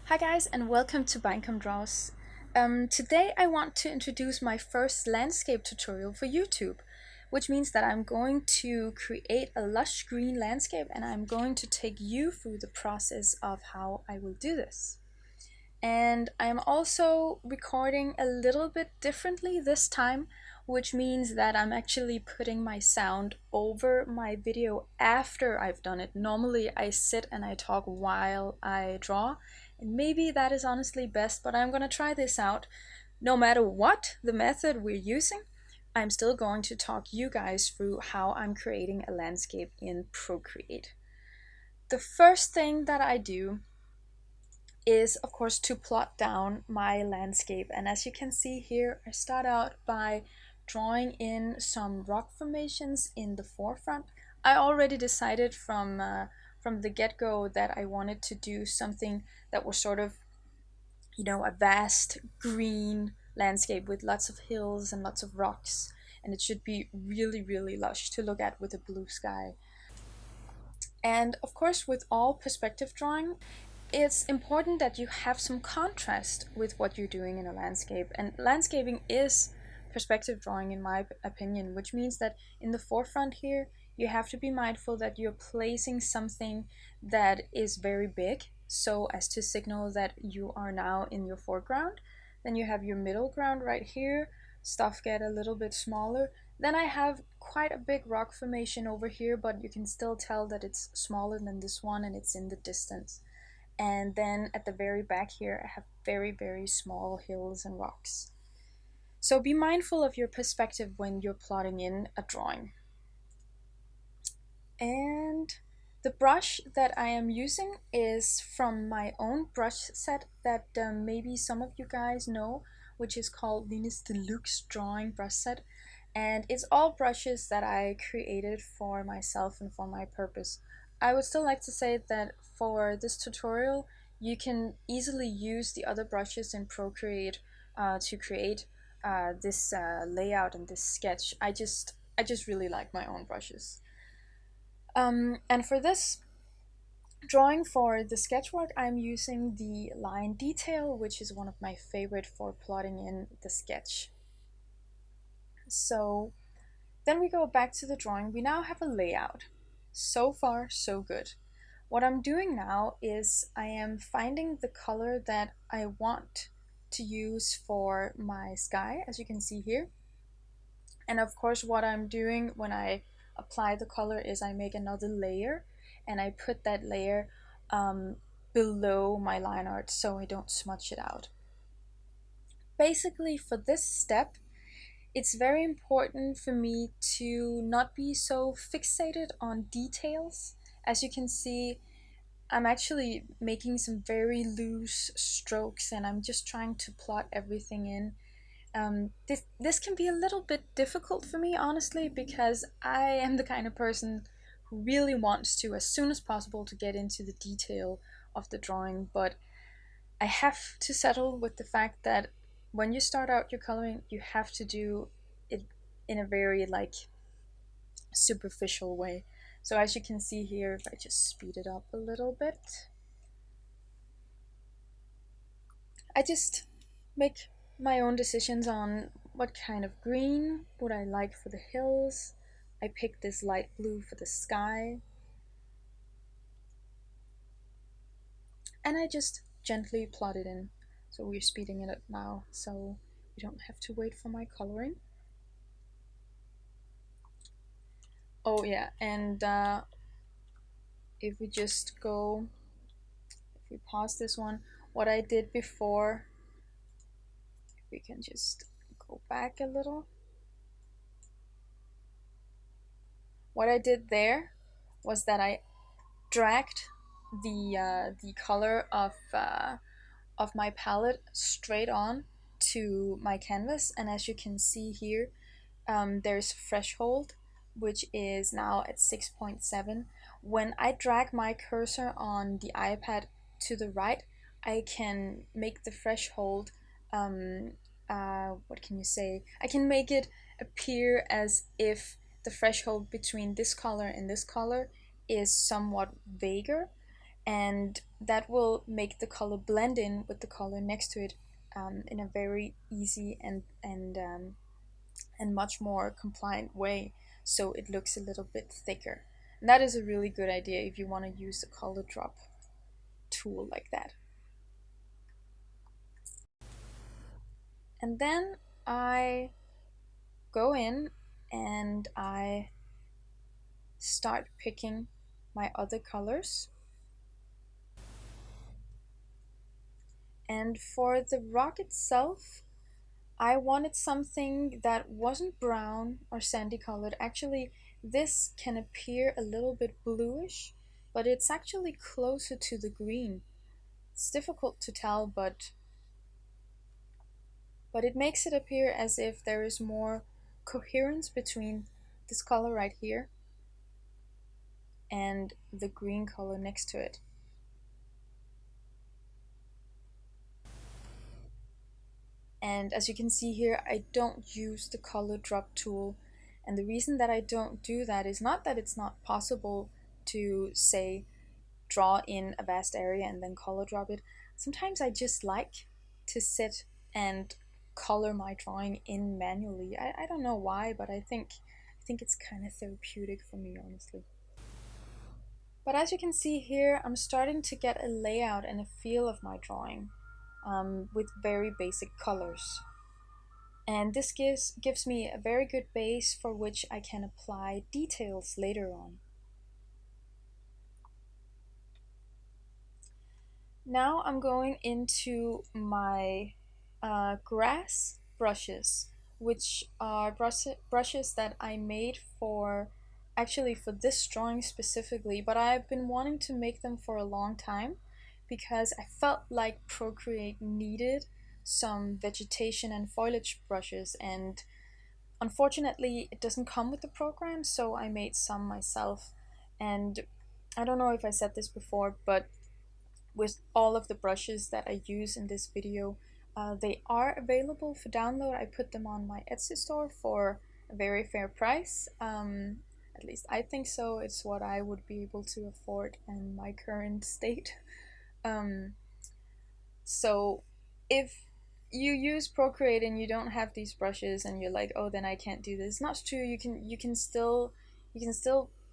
Hi guys and welcome to Beinkamp Draws. Today I want to introduce my first landscape tutorial for YouTube, which means that I'm going to create a lush green landscape and I'm going to take you through the process of how I will do this. And I'm also recording a little bit differently this time, which means that I'm actually putting my sound over my video after I've done it. Normally I sit and I talk while I draw, and maybe that is honestly best, but I'm gonna try this out. No matter what the method we're using, I'm still going to talk you guys through how I'm creating a landscape in Procreate. The first thing that I do is of course to plot down my landscape, and as you can see here I start out by drawing in some rock formations in the forefront. I already decided from the get-go that I wanted to do something that was sort of, you know, a vast green landscape with lots of hills and lots of rocks, and it should be really lush to look at with a blue sky. And of course with all perspective drawing, it's important that you have some contrast with what you're doing in a landscape, and landscaping is perspective drawing in my opinion, which means that in the forefront here you have to be mindful that you're placing something that is very big so as to signal that you are now in your foreground. Then you have your middle ground right here, stuff get a little bit smaller. Then I have quite a big rock formation over here, but you can still tell that it's smaller than this one and it's in the distance. And then at the very back here I have very small hills and rocks. So be mindful of your perspective when you're plotting in a drawing. And the brush that I am using is from my own brush set that maybe some of you guys know, which is called Deluxe drawing brush set. And it's all brushes that I created for myself and for my purpose. I would still like to say that for this tutorial you can easily use the other brushes in Procreate to create this layout and this sketch. I just really like my own brushes. And for this drawing for the sketchwork, I'm using the line detail, which is one of my favorite for plotting in the sketch. So then we go back to the drawing. We now have a layout. So far, so good. What I'm doing now is I am finding the color that I want to use for my sky, as you can see here. And of course, what I'm doing when I apply the color is I make another layer and I put that layer below my line art so I don't smudge it out. Basically, for this step, it's very important for me to not be so fixated on details. As you can see, I'm actually making some very loose strokes and I'm just trying to plot everything in. This can be a little bit difficult for me, honestly, because I am the kind of person who really wants to, as soon as possible, to get into the detail of the drawing, but I have to settle with the fact that when you start out your coloring, you have to do it in a very superficial way. So as you can see here, if I just speed it up a little bit, I just make my own decisions on what kind of green would I like for the hills. I picked this light blue for the sky, and I just gently plot it in. So we're speeding it up now so we don't have to wait for my coloring. Oh yeah, and if we just go, if we pause this one, what I did before, we can just go back a little. What I did there was that I dragged the color of my palette straight on to my canvas, and as you can see here, there's threshold, which is now at 6.7. When I drag my cursor on the iPad to the right, I can make the threshold, what can you say? I can make it appear as if the threshold between this color and this color is somewhat vaguer, and that will make the color blend in with the color next to it in a very easy and much more compliant way, so it looks a little bit thicker. And that is a really good idea if you want to use the color drop tool like that. And then I go in and I start picking my other colors. And for the rock itself, I wanted something that wasn't brown or sandy colored. Actually, this can appear a little bit bluish, but it's actually closer to the green. It's difficult to tell, but it makes it appear as if there is more coherence between this color right here and the green color next to it. And as you can see here, I don't use the color drop tool. And the reason that I don't do that is not that it's not possible to, say, draw in a vast area and then color drop it. Sometimes I just like to sit and color my drawing in manually. I don't know why, but I think it's kind of therapeutic for me, honestly. But as you can see here, I'm starting to get a layout and a feel of my drawing with very basic colors. And this gives me a very good base for which I can apply details later on. Now I'm going into my grass brushes, which are brushes that I made for, actually for this drawing specifically, but I've been wanting to make them for a long time because I felt like Procreate needed some vegetation and foliage brushes, and unfortunately it doesn't come with the program, so I made some myself. And I don't know if I said this before, but with all of the brushes that I use in this video, they are available for download. I put them on my Etsy store for a very fair price. At least I think so. It's what I would be able to afford in my current state. Um, so if you use Procreate and you don't have these brushes and you're like, oh, then I can't do this. Not true. You can still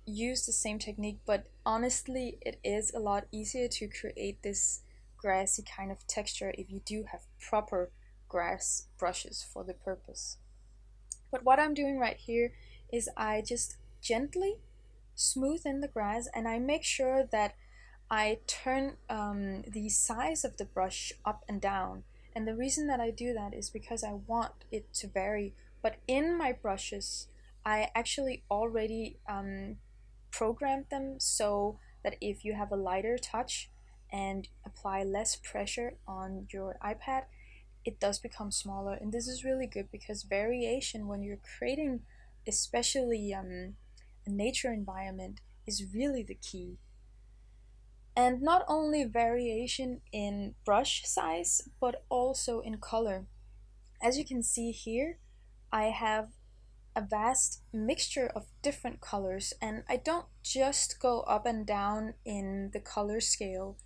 use the same technique, but honestly, it is a lot easier to create this grassy kind of texture if you do have proper grass brushes for the purpose. But what I'm doing right here is I just gently smooth in the grass, and I make sure that I turn the size of the brush up and down. And the reason that I do that is because I want it to vary. But in my brushes, I actually already programmed them so that if you have a lighter touch and apply less pressure on your iPad, it does become smaller. And this is really good because variation when you're creating, especially a nature environment, is really the key. And not only variation in brush size, but also in color. As you can see here, I have a vast mixture of different colors, and I don't just go up and down in the color scale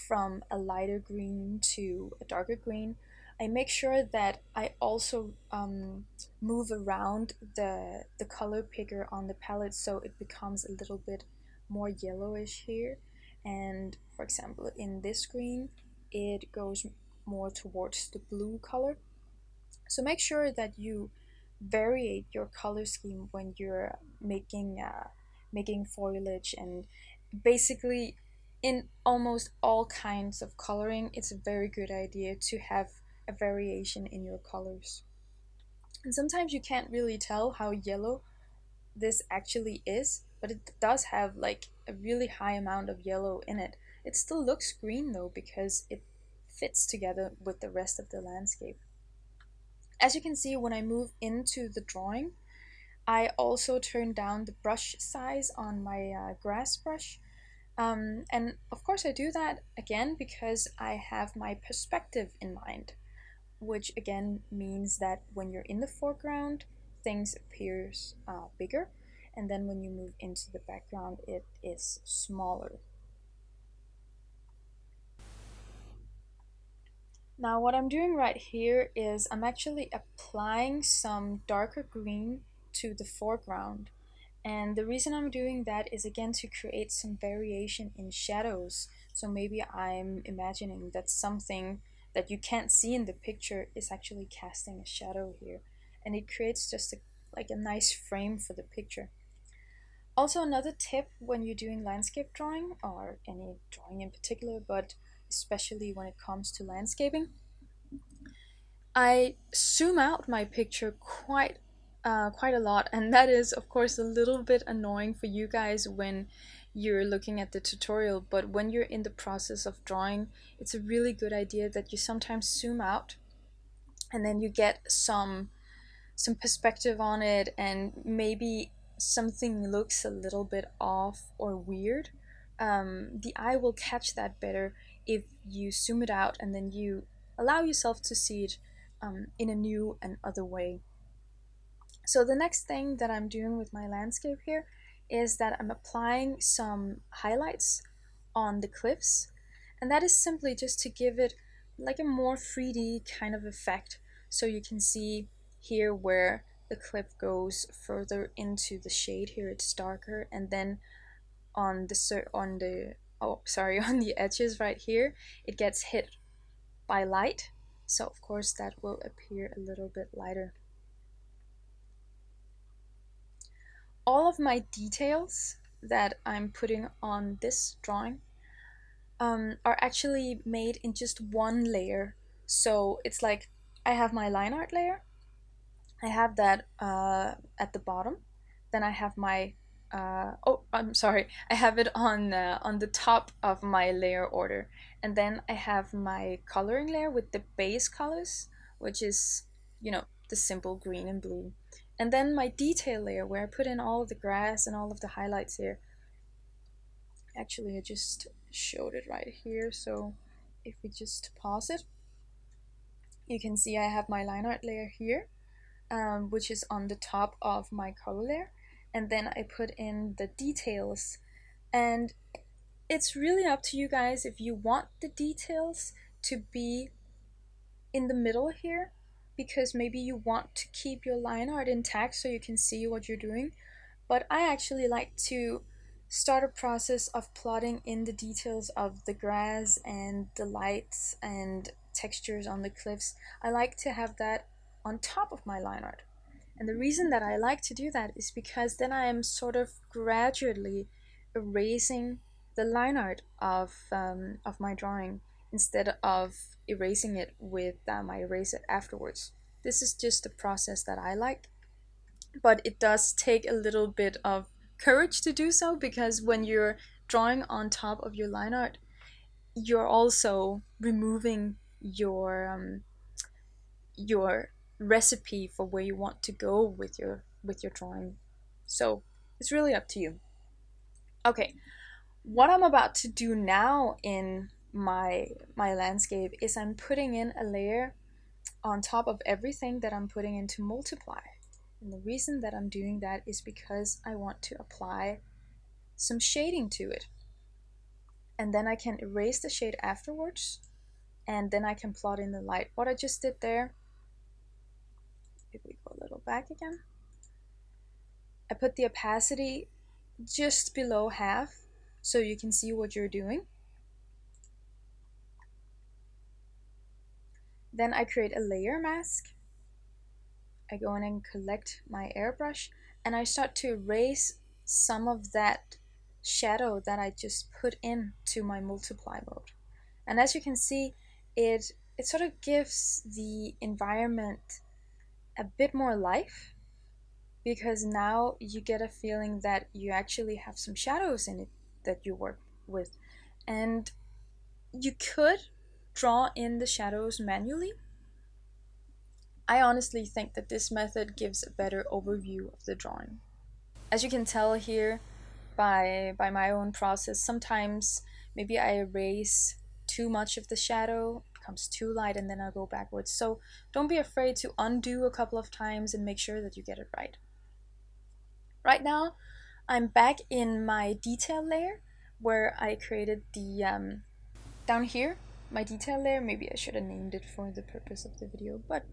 from a lighter green to a darker green. I make sure that I also move around the color picker on the palette so it becomes a little bit more yellowish here. And for example, in this green, it goes more towards the blue color. So make sure that you variate your color scheme when you're making foliage, and basically in almost all kinds of coloring, it's a very good idea to have a variation in your colors. And sometimes you can't really tell how yellow this actually is, but it does have like a really high amount of yellow in it. It still looks green though because it fits together with the rest of the landscape. As you can see, when I move into the drawing, I also turn down the brush size on my grass brush. And of course I do that again because I have my perspective in mind, which again means that when you're in the foreground, things appears bigger, and then when you move into the background, it is smaller. Now what I'm doing right here is I'm actually applying some darker green to the foreground. And the reason I'm doing that is again to create some variation in shadows. So maybe I'm imagining that something that you can't see in the picture is actually casting a shadow here. And it creates just like a nice frame for the picture. Also, another tip when you're doing landscape drawing, or any drawing in particular, but especially when it comes to landscaping, I zoom out my picture quite a lot, and that is of course a little bit annoying for you guys when you're looking at the tutorial, but when you're in the process of drawing, it's a really good idea that you sometimes zoom out and then you get some perspective on it, and maybe something looks a little bit off or weird. The eye will catch that better if you zoom it out and then you allow yourself to see it in a new and other way. So the next thing that I'm doing with my landscape here is that I'm applying some highlights on the cliffs, and that is simply just to give it like a more 3D kind of effect. So you can see here where the cliff goes further into the shade here, it's darker, and then on the oh sorry on the edges right here it gets hit by light, so of course that will appear a little bit lighter. All of my details that I'm putting on this drawing are actually made in just one layer. So it's like I have my line art layer, I have that at the bottom, then I have my oh I'm sorry, I have it on the top of my layer order, and then I have my coloring layer with the base colors, which is, you know, the simple green and blue, and then my detail layer where I put in all of the grass and all of the highlights here. Actually, I just showed it right here, so if we just pause it, you can see I have my line art layer here, which is on the top of my color layer, and then I put in the details. And it's really up to you guys if you want the details to be in the middle here, because maybe you want to keep your line art intact so you can see what you're doing. But I actually like to start a process of plotting in the details of the grass and the lights and textures on the cliffs. I like to have that on top of my line art. And the reason that I like to do that is because then I am sort of gradually erasing the line art of my drawing instead of erasing it with my eraser afterwards. This is just a process that I like, but it does take a little bit of courage to do so, because when you're drawing on top of your line art, you're also removing your recipe for where you want to go with your drawing. So it's really up to you. Okay, what I'm about to do now in my landscape is I'm putting in a layer on top of everything that I'm putting into multiply. And the reason that I'm doing that is because I want to apply some shading to it. And then I can erase the shade afterwards, and then I can plot in the light. What I just did there, if we go a little back again, I put the opacity just below half so you can see what you're doing. Then I create a layer mask. I go in and collect my airbrush, and I start to erase some of that shadow that I just put into my multiply mode. And as you can see, it sort of gives the environment a bit more life, because now you get a feeling that you actually have some shadows in it that you work with. And you could draw in the shadows manually. I honestly think that this method gives a better overview of the drawing. As you can tell here by my own process, sometimes maybe I erase too much of the shadow, it becomes too light, and then I'll go backwards. So don't be afraid to undo a couple of times and make sure that you get it right. Right now, I'm back in my detail layer where I created the, down here, my detail layer. Maybe I should have named it for the purpose of the video, but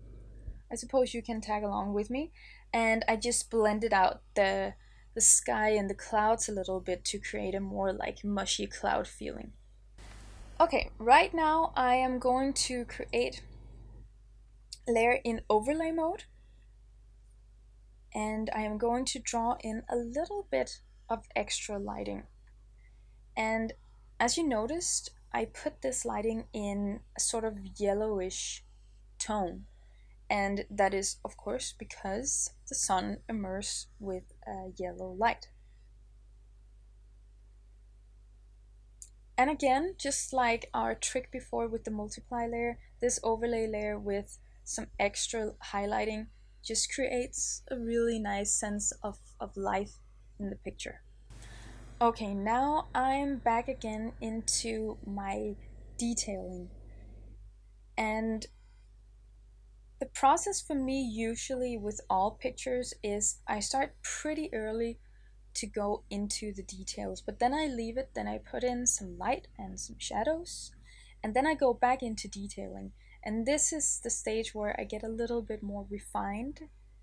I suppose you can tag along with me. And I just blended out the sky and the clouds a little bit to create a more like mushy cloud feeling. Okay, right now I am going to create a layer in overlay mode, and I am going to draw in a little bit of extra lighting. And as you noticed, I put this lighting in a sort of yellowish tone. And that is, of course, because the sun immerses with a yellow light. And again, just like our trick before with the multiply layer, this overlay layer with some extra highlighting just creates a really nice sense of life in the picture. Okay, now I'm back again into my detailing. And the process for me usually with all pictures is I start pretty early to go into the details, but then I leave it, then I put in some light and some shadows, and then I go back into detailing. And this is the stage where I get a little bit more refined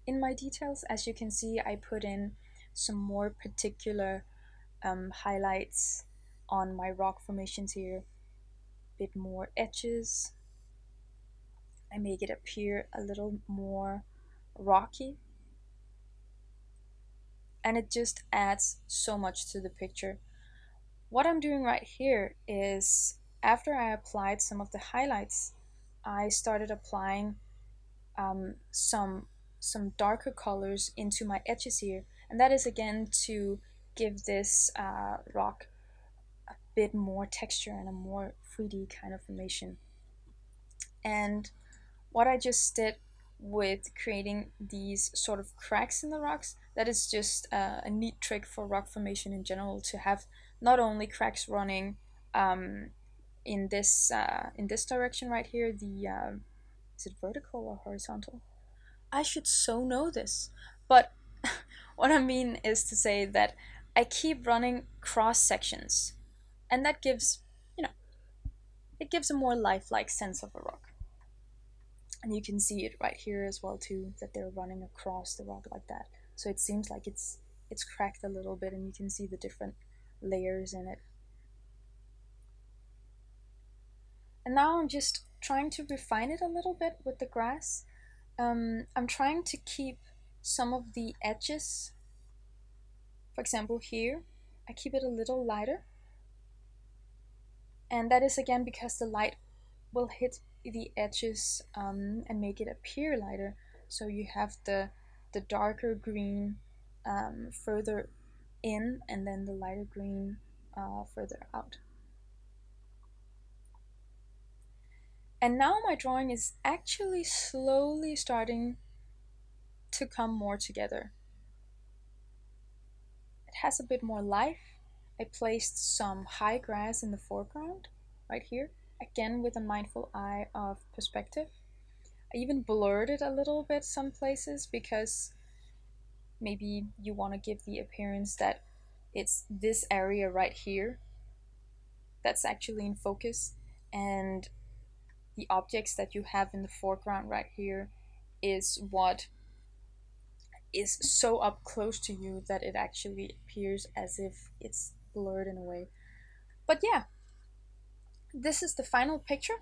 in my details. As you can see, I put in some more particular highlights on my rock formations here, a bit more edges. I make it appear a little more rocky, and it just adds so much to the picture. What I'm doing right here is after I applied some of the highlights, I started applying some darker colors into my edges here, and that is again to give this rock a bit more texture and a more 3D kind of formation. And what I just did with creating these sort of cracks in the rocks, that is just a neat trick for rock formation in general, to have not only cracks running in this direction right here, the is it vertical or horizontal? I should so know this, but what I mean is to say that I keep running cross sections, and that gives, you know, it gives a more lifelike sense of a rock. And you can see it right here as well too, that they're running across the rock like that. So it seems like it's cracked a little bit, and you can see the different layers in it. And now I'm just trying to refine it a little bit with the grass. I'm trying to keep some of the edges, for example here, I keep it a little lighter. And that is again because the light will hit the edges and make it appear lighter. So you have the darker green further in, and then the lighter green further out. And now my drawing is actually slowly starting to come more together. It has a bit more life. I placed some high grass in the foreground right here, again with a mindful eye of perspective. I even blurred it a little bit some places because maybe you want to give the appearance that it's this area right here that's actually in focus, and the objects that you have in the foreground right here is what is so up close to you that it actually appears as if it's blurred in a way. But yeah, this is the final picture.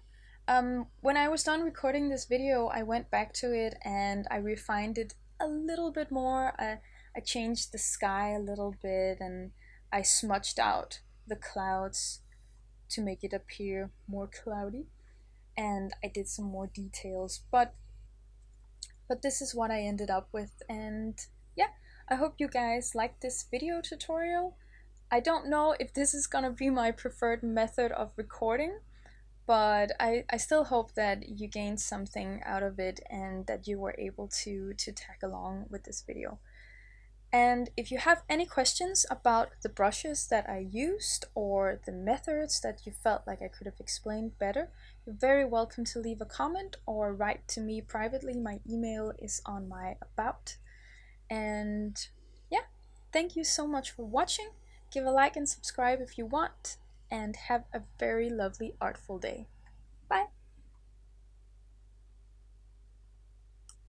When I was done recording this video, I went back to it and I refined it a little bit more. I changed the sky a little bit, and I smudged out the clouds to make it appear more cloudy, and I did some more details, but this is what I ended up with. And yeah, I hope you guys liked this video tutorial. I don't know if this is gonna be my preferred method of recording, but I still hope that you gained something out of it and that you were able to tag along with this video. And if you have any questions about the brushes that I used or the methods that you felt like I could have explained better, you're very welcome to leave a comment or write to me privately. My email is on my about. And yeah, thank you so much for watching. Give a like and subscribe if you want, and have a very lovely artful day. Bye!